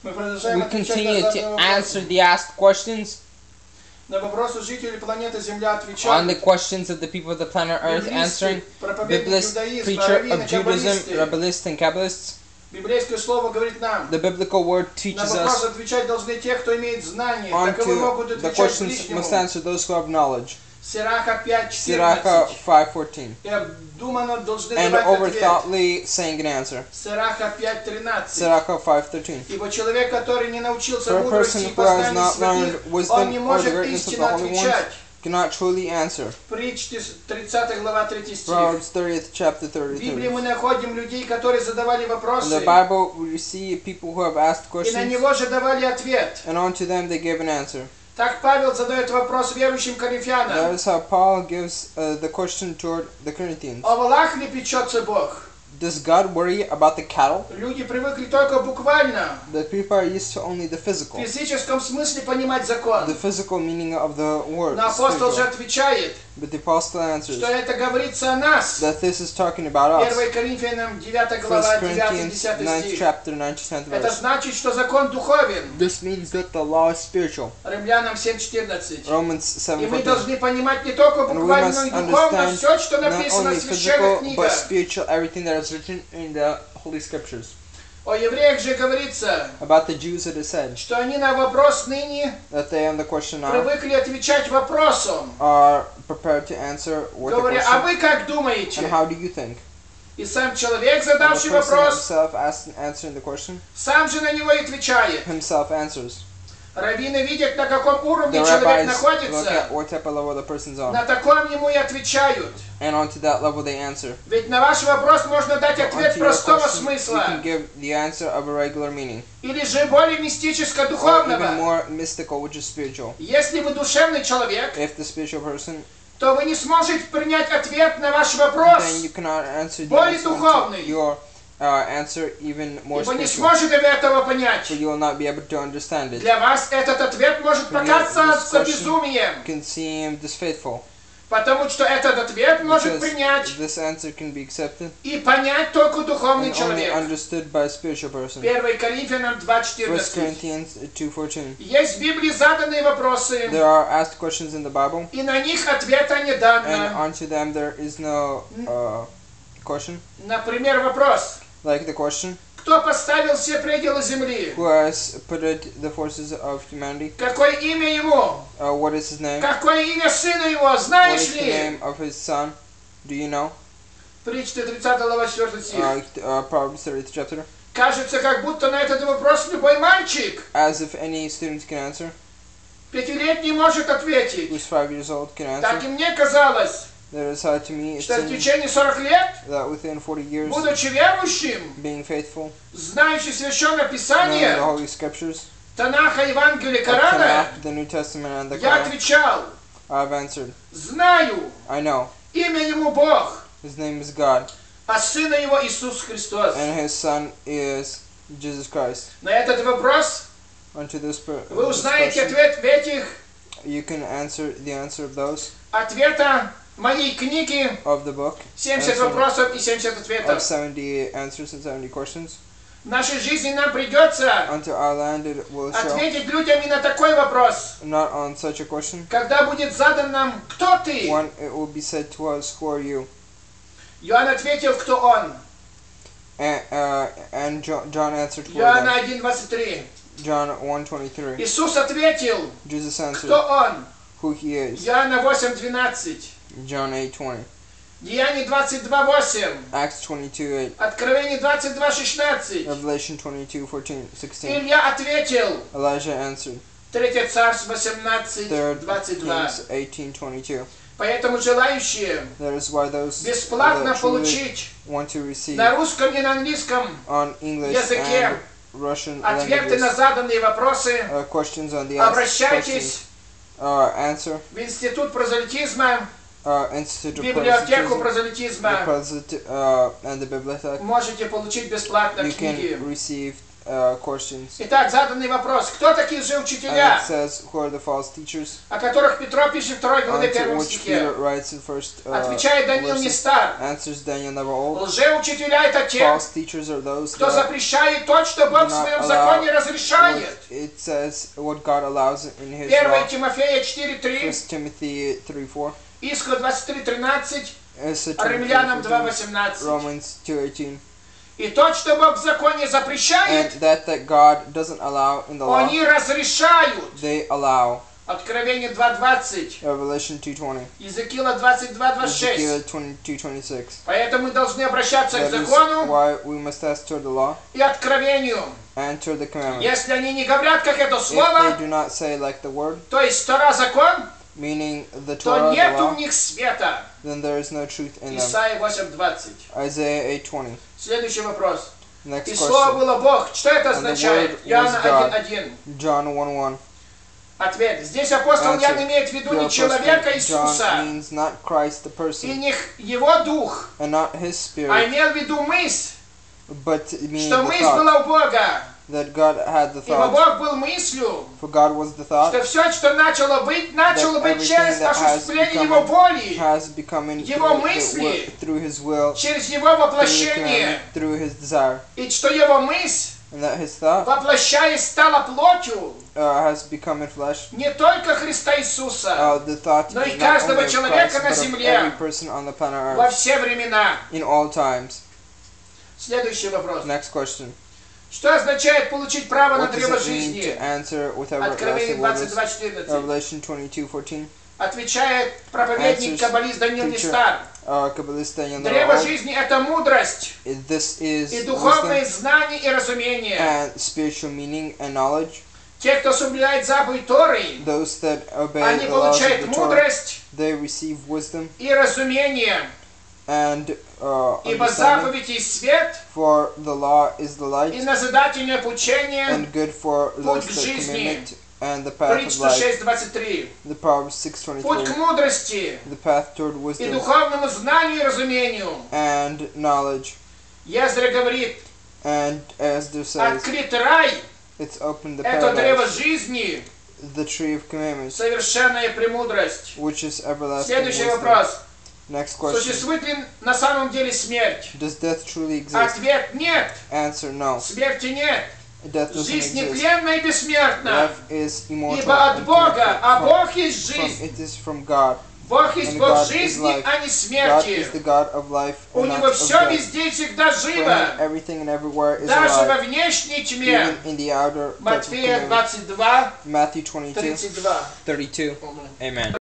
We continue to answer the asked questions. На вопросы жителей планеты Земля On the отвечают questions of the people of the planet Earth, answering Biblist, preacher of Judaism, Rabbinists, and Kabbalists. Библейское слово говорит нам. The biblical word На teaches вопросы us. отвечать должны те, кто имеет знания. On Таковы могут to the отвечать questions must ближнему. answer those who have knowledge. Сираха 5:14. Sirach 5:14. И обдуманно должны And давать ответ. overthoughtly saying an answer. Сираха 5:13. Sirach 5:13. Ибо человек, который не научился For a мудрости person и who has познаний not learned святых, он wisdom не or the может greatness of the истинно holy ones отвечать. cannot truly answer. Притчи 30 глава 3 стих. Proverbs 30th chapter В Библии 30. мы находим людей, которые задавали In вопросы, the Bible, we see people who have asked и на questions, него же давали ответ. and unto them they gave an answer. Так Павел задает вопрос верующим That коринфянам. is how Paul gives the question toward the Corinthians. О волах ли печется Бог? Does God worry about the cattle? Люди привыкли только буквально, The people are used to only the в physical, физическом смысле понимать закон. the physical meaning of the word. Но апостол же spiritual. отвечает, But the apostle answers что это говорится о нас. that this is talking about us. 1 Коринфянам 9 1 глава Corinthians 9-10 9th стих. chapter 9-10 Это verse. значит, что закон духовен. This means that the law is spiritual. Римлянам 7:14. Romans И мы 7:14. должны понимать не только And we буквально, must но и духовно understand все, что not написано only в священных physical but книгах. spiritual, everything that is written in the Holy Scriptures. О евреях же говорится, About the Jews it is said что они на вопрос ныне that they on the question now привыкли отвечать вопросом. are prepared to answer with the Говоря, а question. вы как And думаете? how do you think? И сам человек, And the задавший person вопрос, himself answering the question сам же на него и отвечает. himself answers. Раввины видят, на каком уровне The человек rabbis look находится, at what type of level the person's on, на таком ему и отвечают. and onto that level they answer. Ведь на ваш вопрос можно дать ответ Onto your простого question, you смысла, can give the answer of a regular meaning, или же более мистического, or even духовного. more mystical, which is spiritual. Если вы душевный человек, If the spiritual person, то вы не сможете принять ответ на ваш вопрос, then you cannot answer the более answer духовный. to your answer even more ибо не spiritual, сможете вы этого понять. for you will not be able to understand it. Для вас этот ответ может For you, показаться this question безумием, can seem disfaithful, потому что этот ответ может because принять this answer can be accepted и понять только духовный and only человек. understood by a spiritual person. 1 Коринфянам 1 2:14. Corinthians 2:14. Есть в Библии заданные вопросы, There are asked questions in the Bible, и на них ответа не and дано. onto them there is no question. Например, вопрос: Like the question, кто поставил все пределы земли? who has put the forces of humanity? Какое имя ему? What is his name? Какое имя сына его? What Знаешь is the ли? name of his son? Do you know? Притча 30 глава 4 стих. Proverbs 30th chapter. Кажется, как будто на этот вопрос любой мальчик, As if any student can answer, 5-летний, может ответить. who's 5 years old can Так answer. и мне казалось, There is how to me it что в seems течение 40 лет, that within 40 years, будучи верующим, being faithful, знающий Священное knowing the Писание, Holy Scriptures, Танаха, Евангелие, of Корана, Tanakh, the New Testament and the я Quran, отвечал: I've answered. знаю, I know. имя ему Бог, His name is God, а сына его Иисус Христос. and his son is Jesus Christ. На этот вопрос Unto this вы узнаете question, ответ в этих you can answer the answer of those ответа моей книги of the book 70 вопросов и 70 of ответов. 70 answers and 70 questions. В нашей жизни нам придется Unto our land it will show, ответить людям и на такой вопрос. not on such a question. Когда будет задан нам: кто ты? One, it will be said to us, who are you? Иоанн ответил: кто он? And John answered, who are Иоанна they? 1:23. John 1:23. Иисус ответил: Jesus answered, кто он? who he is. Иоанна 8:12. John 8:20. Деяния 22:8. Acts 22:8. Откровение 22:16. Revelation 22:16. Илья ответил. Elijah answered. 3 Царств 3 18:22. Kings 18:22. Поэтому желающие That is why those бесплатно that truly получить want to receive на русском и на английском on English языке and Russian ответы на languages заданные вопросы, questions on the asked обращайтесь questions, answer в Институт прозелитизма, Institute of библиотеку Proselytism, прозелитизма. and the Bibliothek. Можете получить бесплатно You книги. can receive questions. Итак, заданный вопрос. Кто такие же учителя, And it says, who are the false teachers? о которых Петро пишет в 2 главе To 1 which стихе? Peter writes in first Отвечает Даниил не verses. стар. Answers Daniel never old. Лжеучителя это те, False teachers are those кто that запрещает то, что Бог в do not своем allow законе what разрешает. it says what God allows in His 1 law. Тимофея 1 4:3, Timothy 3:4. Исход 23:13, 2 Римлянам Timothy 2:18. Romans 2:18. И то, что Бог в законе And запрещает, that God doesn't allow in the law, они разрешают. they allow. Откровение 2:20, Revelation 2:20. Иезекиила 22:26. Ezekiel 22:26. Поэтому мы должны обращаться к That is закону why we must ask toward the law и откровению. and toward the commandment. Если они не говорят, как это If they слово, do not say like the word, то есть Тора закон, meaning the то Torah, the нет у law, них света. then there is no truth in them. Исайя 8:20. Isaiah 8:20. Следующий вопрос. Next И слово question. было Бог. Что это And the означает? word Иоанна was God. 1:1. John 1:1. Ответ. Здесь апостол Иоанн Answer. имеет в виду The не человека Apostle Иисуса John means not Christ the и person не его дух, and not His а spirit, имел в виду мысль, but meaning что the мысль thought была у Бога. that God had the Ибо thought. Бог был мыслью, For God was the thought что все, что начало быть everything через that has осуществление become Его воли, has become in Его мысли, through His will, через Его through the воплощение, commandment, through His desire, и что Его мысль, and that His thought воплощаясь, стала плотью has become in flesh. не только Христа Иисуса, The thought но и not каждого only of человека Christ, на but of земле every person on the planet во Earth все времена. in all times. Следующий вопрос. Next question. Что означает получить право на What does древо it mean жизни? to answer with Откровение everlasting waters? 22:14. Revelation 22:14. Отвечает проповедник, Answers каббалист Даниил preacher, Нестар. Kabbalist Daniel Древо never old. жизни – это мудрость This is и wisdom духовные знания и разумение. and spiritual meaning and knowledge. Те, кто соблюдает заповедь Торы, Those that obey они the laws of получают the Torah, мудрость they receive wisdom и разумение. and Ибо understanding. заповедь и свет, For the law is the и light назидательное поучение. and good for those Путь к that жизни. commit and the path Притч of life. 6:23. The Proverbs Путь к 6:23. мудрости The path toward и wisdom духовному знанию и разумению. and knowledge. Ездра говорит, And as there says, открыт рай, it's open the это древо paradise, жизни, the tree of commandments, совершенная премудрость. which is everlasting Следующий wisdom. вопрос. Next question. Существует ли на самом деле смерть? Does death truly exist? Ответ нет. Answer no. Смерти нет. Death doesn't Жизнь exist. нетленна и бессмертна. Life is immortal. Ибо от and Бога, а from- Бог есть from- жизнь. It is from God. Бог есть and Бог God is жизни, life. а не God смерти. is the God of life У and not Него of все death. везде и всегда For живо. him, everything and everywhere is Даже во alive, внешней even тьме. in the outer parts of Матфея commandment. 22, Matthew 22, 32. 32. Amen.